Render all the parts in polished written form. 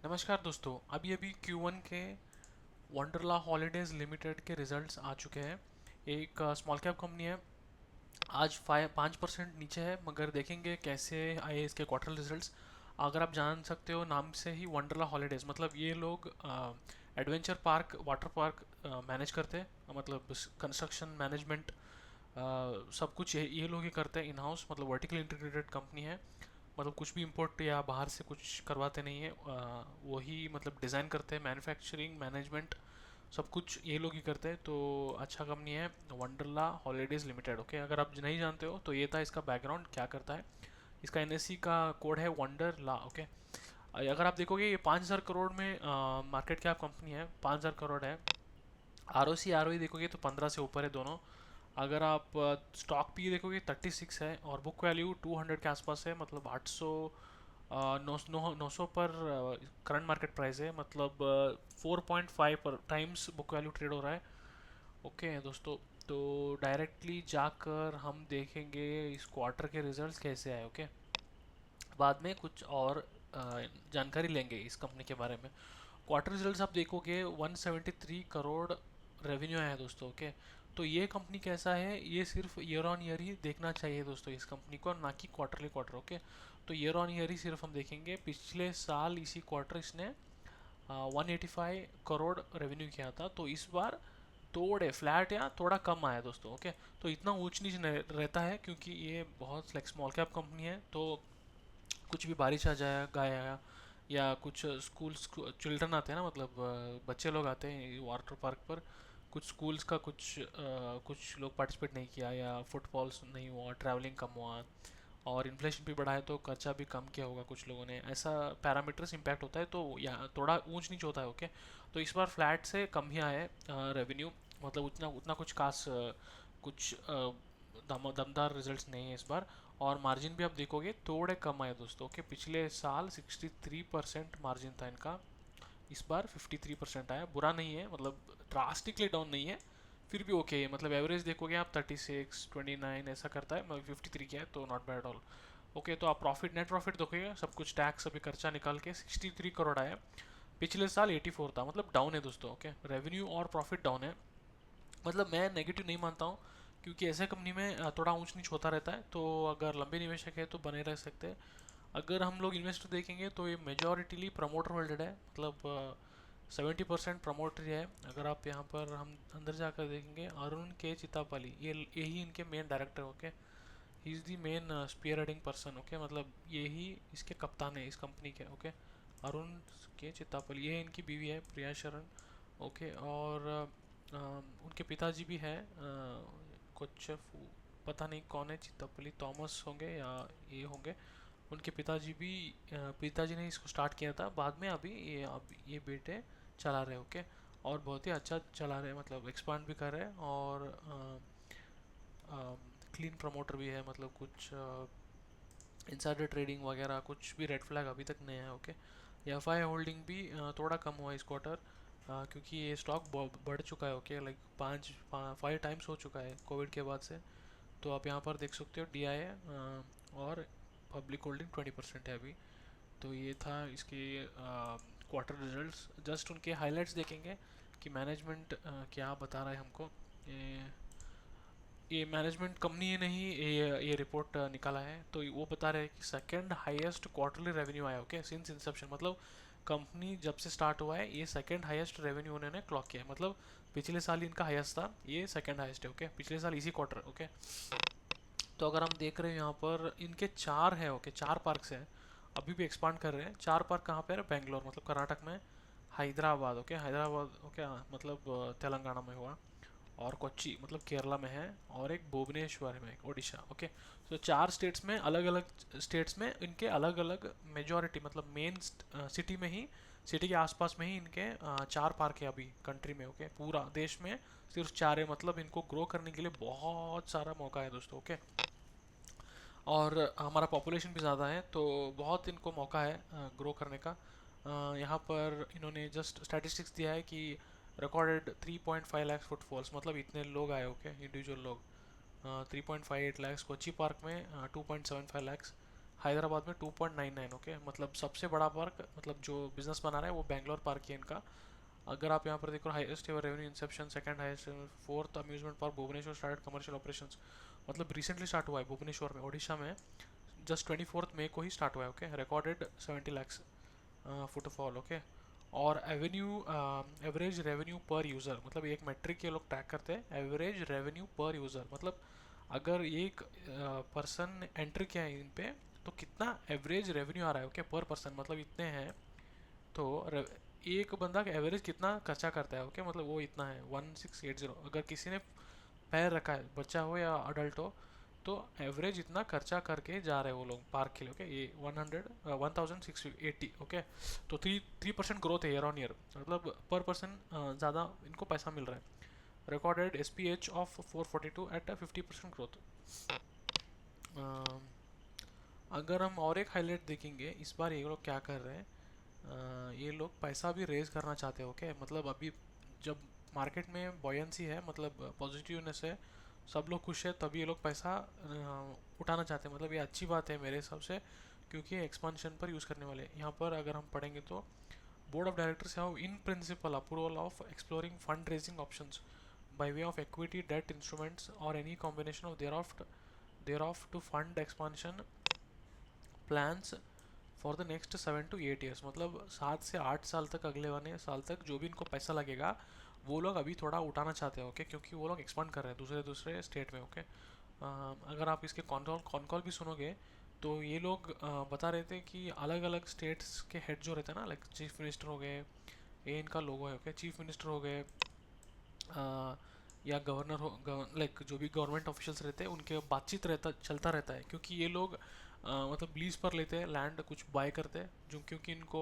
नमस्कार दोस्तों। अभी अभी Q1 के वंडरला हॉलीडेज़ लिमिटेड के रिजल्ट्स आ चुके हैं। एक स्मॉल कैप कंपनी है। आज 5% नीचे है, मगर देखेंगे कैसे आए इसके क्वार्टर रिजल्ट्स। अगर आप जान सकते हो, नाम से ही वंडरला हॉलीडेज़ मतलब ये लोग adventure park, water park manage करते हैं। मतलब कंस्ट्रक्शन मैनेजमेंट सब कुछ ये लोग ही करते हैं इन हाउस। मतलब वर्टिकल इंटीग्रेटेड कंपनी है। मतलब कुछ भी इंपोर्ट या बाहर से कुछ करवाते नहीं है। वही मतलब डिज़ाइन करते हैं, मैन्युफैक्चरिंग मैनेजमेंट सब कुछ ये लोग ही करते हैं। तो अच्छा कंपनी है वंडरला हॉलीडेज़ लिमिटेड। ओके, अगर आप नहीं जानते हो तो ये था इसका बैकग्राउंड क्या करता है। इसका एनएससी का कोड है वंडरला। ओके, अगर आप देखोगे ये 5,000 करोड़ में मार्केट कैप कंपनी है। 5,000 करोड़ है। R O C R O ई देखोगे तो 15 से ऊपर है दोनों। अगर आप स्टॉक पी देखोगे 36 है, और बुक वैल्यू 200 के आसपास है। मतलब 800 नौ सौ पर करंट मार्केट प्राइस है। मतलब 4.5 पर टाइम्स बुक वैल्यू ट्रेड हो रहा है। ओके दोस्तों, तो डायरेक्टली जाकर हम देखेंगे इस क्वार्टर के रिजल्ट्स कैसे आए। ओके, बाद में कुछ और जानकारी लेंगे इस कंपनी के बारे में। क्वार्टर रिजल्ट्स आप देखोगे 173 करोड़ रेवेन्यू आया है दोस्तों। ओके, तो ये कंपनी कैसा है, ये सिर्फ ईयर ऑन ईयर ही देखना चाहिए दोस्तों इस कंपनी को, ना कि क्वार्टरली क्वार्टर। ओके, तो ईयर ऑन ईयर ही सिर्फ हम देखेंगे। पिछले साल इसी क्वार्टर इसने 185 करोड़ रेवेन्यू किया था। तो इस बार थोड़े फ्लैट या थोड़ा कम आया दोस्तों। ओके, तो इतना ऊंच नीच रहता है क्योंकि ये बहुत लाइक स्मॉल कैप कंपनी है। तो कुछ भी बारिश आ जाए गाया, या कुछ स्कूल्स चिल्ड्रन आते हैं ना, मतलब बच्चे लोग आते हैं वाटर पार्क पर। कुछ स्कूल्स का कुछ लोग पार्टिसिपेट नहीं किया, या फुटफॉल्स नहीं हुआ, ट्रैवलिंग कम हुआ, और इन्फ्लेशन भी बढ़ा है तो खर्चा भी कम किया होगा कुछ लोगों ने। ऐसा पैरामीटर्स इम्पैक्ट होता है, तो यहाँ थोड़ा ऊंच नीच होता है। ओके, तो इस बार फ्लैट से कम ही आया है रेवेन्यू। मतलब उतना उतना कुछ खास कुछ दमदार रिजल्ट्स नहीं है इस बार। और मार्जिन भी आप देखोगे थोड़े कम आए दोस्तों। ओके, पिछले साल 63% मार्जिन था इनका, इस बार 53% आया। बुरा नहीं है, मतलब ड्रास्टिकली डाउन नहीं है, फिर भी ओके है। मतलब एवरेज देखोगे आप 36 29 ऐसा करता है, मगर 53 क्या है तो नॉट बैड ऑल। ओके, तो आप प्रॉफिट, नेट प्रॉफिट देखोगे, सब कुछ टैक्स अभी खर्चा निकाल के 63 करोड़ आया। पिछले साल 84 था, मतलब डाउन है दोस्तों। ओके, रेवेन्यू और प्रॉफिट डाउन है। मतलब मैं नेगेटिव नहीं मानता हूँ, क्योंकि ऐसे कंपनी में थोड़ा ऊंच नीच होता रहता है। तो अगर लंबे निवेशक है तो बने रह सकते हैं। अगर हम लोग इन्वेस्टर देखेंगे तो ये मेजॉरिटीली प्रमोटर होल्डेड है। मतलब 70% प्रमोटर है। अगर आप यहाँ पर हम अंदर जाकर देखेंगे, अरुण के चितापली, ये यही इनके main director. Okay, he is the main spearheading person. Okay, मतलब यही इसके कप्तान है इस कंपनी के। ओके, अरुण के चितापली, ये इनकी बीवी है प्रिया शरण। ओके, और उनके पिताजी भी हैं कुछ पता नहीं कौन है, चित्तपल्ली थॉमस होंगे या ये होंगे। उनके पिताजी भी पिताजी ने इसको स्टार्ट किया था, बाद में अभी ये बेटे चला रहे। ओके, और बहुत ही अच्छा चला रहे हैं। मतलब एक्सपांड भी कर रहे हैं, और क्लीन प्रमोटर भी है। मतलब कुछ इनसाइडर ट्रेडिंग वगैरह कुछ भी रेड फ्लैग अभी तक नहीं है। ओके, एफ आई होल्डिंग भी थोड़ा कम हुआ इस क्वार्टर, क्योंकि ये स्टॉक बढ़ चुका है। ओके, लाइक 5 टाइम्स हो चुका है कोविड के बाद से। तो आप यहाँ पर देख सकते हो डी आई है, और पब्लिक होल्डिंग 20% है अभी। तो ये था इसके क्वार्टर रिजल्ट्स। जस्ट उनके हाइलाइट्स देखेंगे कि मैनेजमेंट क्या बता रहा है हमको। ये ये मैनेजमेंट कंपनी ने ही ये रिपोर्ट निकाला है। तो वो बता रहे हैं कि सेकंड हाईएस्ट क्वार्टरली रेवेन्यू आया। ओके, सिंस इंसेप्शन, मतलब कंपनी जब से स्टार्ट हुआ है ये सेकंड हाईएस्ट रेवेन्यू उन्होंने क्लॉक किया है। मतलब पिछले साल इनका हाईएस्ट था, ये सेकंड हाईएस्ट है। ओके, पिछले साल इसी क्वार्टर। ओके, तो अगर हम देख रहे हैं यहाँ पर इनके 4 है। ओके, 4 पार्क्स हैं, अभी भी एक्सपांड कर रहे हैं। 4 पार्क कहाँ पे है, बेंगलोर मतलब कर्नाटक में, हैदराबाद। ओके, हैदराबाद। ओके, मतलब तेलंगाना में हुआ, और कोच्चि मतलब केरला में है, और एक भुवनेश्वर में, एक ओडिशा। ओके, तो 4 स्टेट्स में, अलग अलग स्टेट्स में इनके अलग अलग मेजॉरिटी, मतलब मेन सिटी में ही, सिटी के आसपास में ही इनके 4 पार्क है अभी कंट्री में। ओके, पूरा देश में सिर्फ 4 है। मतलब इनको ग्रो करने के लिए बहुत सारा मौका है दोस्तों। ओके, और हमारा पॉपुलेशन भी ज़्यादा है, तो बहुत इनको मौका है ग्रो करने का। यहाँ पर इन्होंने जस्ट स्टैटिस्टिक्स दिया है कि रिकॉर्डेड 3.5 लाख फुटफॉल्स, मतलब इतने लोग आए। ओके, इंडिविजुअल लोग 3.58 लैक्स। कोची पार्क में 2.75 लैक्स। हैदराबाद में 2.99, ओके। मतलब सबसे बड़ा पार्क, मतलब जो बिजनेस बना रहा है वो बेंगलोर पार्क ही है इनका। अगर आप यहाँ पर देखो, highest ever revenue inception, second highest, fourth amusement park Bhubaneswar start commercial operations. मतलब रिसेंटली स्टार्ट हुआ है भुवनेश्वर में, ओडिशा में। जस्ट 24 मई को ही स्टार्ट हुआ है, okay. Recorded 70 lakhs footfall, okay. और एवरेज रेवेन्यू पर यूज़र, मतलब एक मेट्रिक ये लोग ट्रैक करते हैं, एवरेज रेवेन्यू पर यूज़र। मतलब अगर एक पर्सन एंट्री किया है इन पे, तो कितना एवरेज रेवेन्यू आ रहा है, ओके, पर पर्सन। मतलब इतने हैं तो एक बंदा का एवरेज कितना खर्चा करता है, ओके। मतलब वो इतना है 1680। अगर किसी ने पैर रखा है, बच्चा हो या अडल्ट हो, तो एवरेज इतना खर्चा करके जा रहे हैं वो लोग पार्क के लिए, ओके। ये 1680, ओके। तो 3% ग्रोथ है ईयर ऑन ईयर, मतलब पर पर्सन ज़्यादा इनको पैसा मिल रहा है। Recorded SPH of 442 at 50% growth. अगर हम और एक हाईलाइट देखेंगे, इस बार ये लोग क्या कर रहे हैं, ये लोग पैसा भी रेज करना चाहते हैं, ओके। मतलब अभी जब मार्केट में बॉयंसी है, मतलब पॉजिटिवनेस है, सब लोग खुश है, तभी ये लोग पैसा उठाना चाहते हैं। मतलब ये अच्छी बात है मेरे हिसाब से, क्योंकि एक्सपांशन पर यूज़ करने वाले हैं। यहाँ पर अगर हम पढ़ेंगे तो board of directors have in principle approval of exploring fund raising options by way of equity, debt instruments, or any combination of thereof to fund expansion plans for the next 7 to 8 years। मतलब 7 से 8 साल तक, अगले वाले साल तक जो भी इनको पैसा लगेगा, वो लोग अभी थोड़ा उठाना चाहते हैं, ओके। क्योंकि वो लोग एक्सपांड कर रहे हैं दूसरे दूसरे स्टेट में, ओके। अगर आप इसके कॉन कॉल भी सुनोगे, तो ये लोग बता रहे थे कि अलग अलग स्टेट्स के हेड जो रहते हैं ना, लाइक चीफ मिनिस्टर हो गए, ये इनका लोगो है, ओके। चीफ मिनिस्टर हो गए, या गवर्नर हो, लाइक जो भी गवर्नमेंट ऑफिशियल्स रहते हैं, उनके बातचीत रहता चलता रहता है। क्योंकि ये लोग मतलब लीज पर लेते हैं लैंड, कुछ बाय करते हैं, जो क्योंकि इनको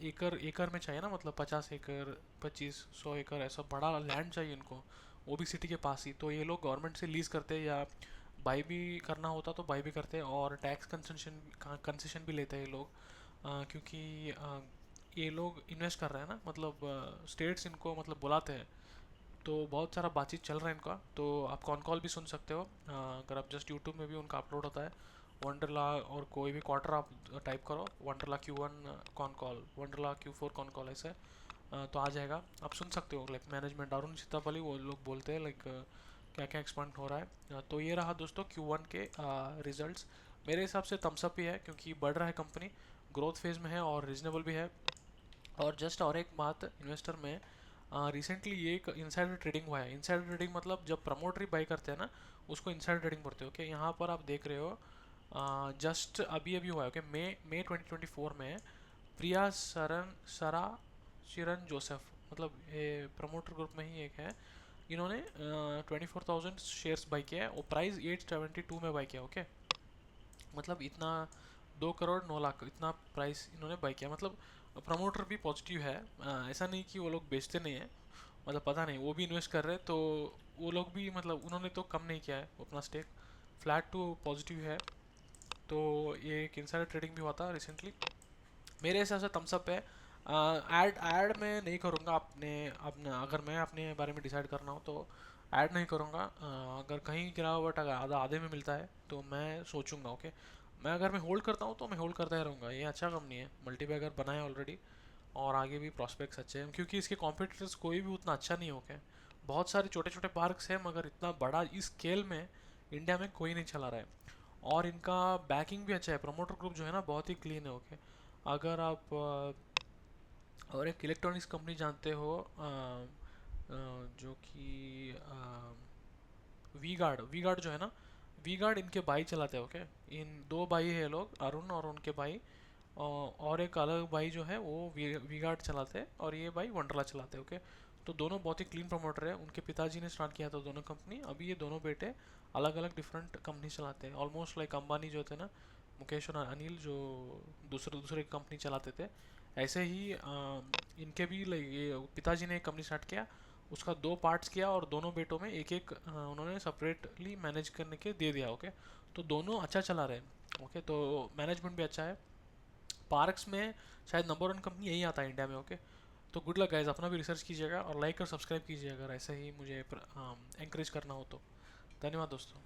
एकड़ एकड़ में चाहिए ना, मतलब 50 एकड़, 2500 एकड़, ऐसा बड़ा लैंड चाहिए इनको, वो भी सिटी के पास ही। तो ये लोग गवर्नमेंट से लीज करते हैं, या बाई भी करना होता तो बाई भी करते हैं, और टैक्स कंसेशन भी लेते हैं ये लोग। क्योंकि ये लोग इन्वेस्ट कर रहे हैं ना, मतलब स्टेट्स इनको मतलब बुलाते हैं। तो बहुत सारा बातचीत चल रहा है इनका। तो आप कॉन कॉल भी सुन सकते हो, अगर आप जस्ट यूट्यूब में भी उनका अपलोड होता है, वंडरला, और कोई भी क्वार्टर आप टाइप करो, Wonderla Q1 con call, Wonderla Q4 con call, ऐसे तो आ जाएगा, आप सुन सकते हो। लाइक मैनेजमेंट अरुण सीतापली वो लोग बोलते हैं, लाइक क्या क्या एक्सपांड हो रहा है। तो ये रहा दोस्तों Q1 के रिजल्ट्स। मेरे हिसाब से थम्सअप ही है, क्योंकि बढ़ रहा है कंपनी, ग्रोथ फेज में है और रीजनेबल भी है। और जस्ट और एक बात इन्वेस्टर में, रिसेंटली ये एक इनसाइडर ट्रेडिंग हुआ है। इनसाइडर ट्रेडिंग मतलब जब प्रमोटर बाई करते हैं ना, उसको इनसाइडर ट्रेडिंग बोलते हैं, ओके। यहाँ पर आप देख रहे हो, जस्ट अभी अभी हुआ है, ओके। मई 2024 में प्रिया सरा चिरन जोसेफ, मतलब ये प्रमोटर ग्रुप में ही एक है, इन्होंने 24,000 शेयर्स बाई किया है, और प्राइस 872 में बाई किया, ओके। मतलब इतना 2 करोड़ 9 लाख इतना प्राइस इन्होंने बाई किया। मतलब प्रमोटर भी पॉजिटिव है, ऐसा नहीं कि वो लोग बेचते नहीं है, मतलब पता नहीं, वो भी इन्वेस्ट कर रहे हैं। तो वो लोग भी, मतलब उन्होंने तो कम नहीं किया है अपना स्टेक, फ्लैट टू पॉजिटिव है। तो ये एक इनसाइडर ट्रेडिंग भी हुआ था रिसेंटली। मेरे हिसाब से थम्सअप है। ऐड ऐड मैं नहीं करूँगा, अपने अपने अगर मैं अपने बारे में डिसाइड करना हो तो ऐड नहीं करूँगा। अगर कहीं गिरावट अगर आधा आधे में मिलता है तो मैं सोचूंगा, ओके। मैं अगर मैं होल्ड करता हूँ तो मैं होल्ड करता ही रहूँगा, ये अच्छा कंपनी है, मल्टीबैगर बना है ऑलरेडी, और आगे भी प्रॉस्पेक्ट्स अच्छे हैं, क्योंकि इसके कॉम्पिटिटर्स कोई भी उतना अच्छा नहीं हो गया। बहुत सारे छोटे छोटे पार्क्स हैं, मगर इतना बड़ा इस स्केल में इंडिया में कोई नहीं चला रहा है। और इनका बैकिंग भी अच्छा है, प्रमोटर ग्रुप जो है ना बहुत ही क्लीन है, ओके। अगर आप और एक इलेक्ट्रॉनिक्स कंपनी जानते हो, जो कि वी गार्ड जो है ना, वी गार्ड इनके भाई चलाते हैं, ओके। इन दो भाई है लोग, अरुण और उनके भाई, और एक अलग भाई जो है वो वी गार्ड चलाते हैं, और ये भाई वंडरला चलाते हैं, ओके। तो दोनों बहुत ही क्लीन प्रमोटर है, उनके पिताजी ने स्टार्ट किया था दोनों कंपनी, अभी ये दोनों बेटे अलग अलग डिफरेंट कंपनी चलाते हैं, ऑलमोस्ट लाइक अंबानी जो थे ना, मुकेश और अनिल, जो दूसरे दूसरे कंपनी चलाते थे, ऐसे ही इनके भी लाइक ये पिताजी ने एक कंपनी स्टार्ट किया, उसका 2 पार्ट्स किया, और दोनों बेटों में एक एक उन्होंने सेपरेटली मैनेज करने के दे दिया, ओके। तो दोनों अच्छा चला रहे हैं, ओके। तो मैनेजमेंट भी अच्छा है। पार्क्स में शायद नंबर 1 कंपनी यही आता है इंडिया में, ओके। तो गुड लक गाइज, अपना भी रिसर्च कीजिएगा और लाइक और सब्सक्राइब कीजिएगा, अगर ऐसा ही मुझे एंकरेज करना हो तो। धन्यवाद दोस्तों।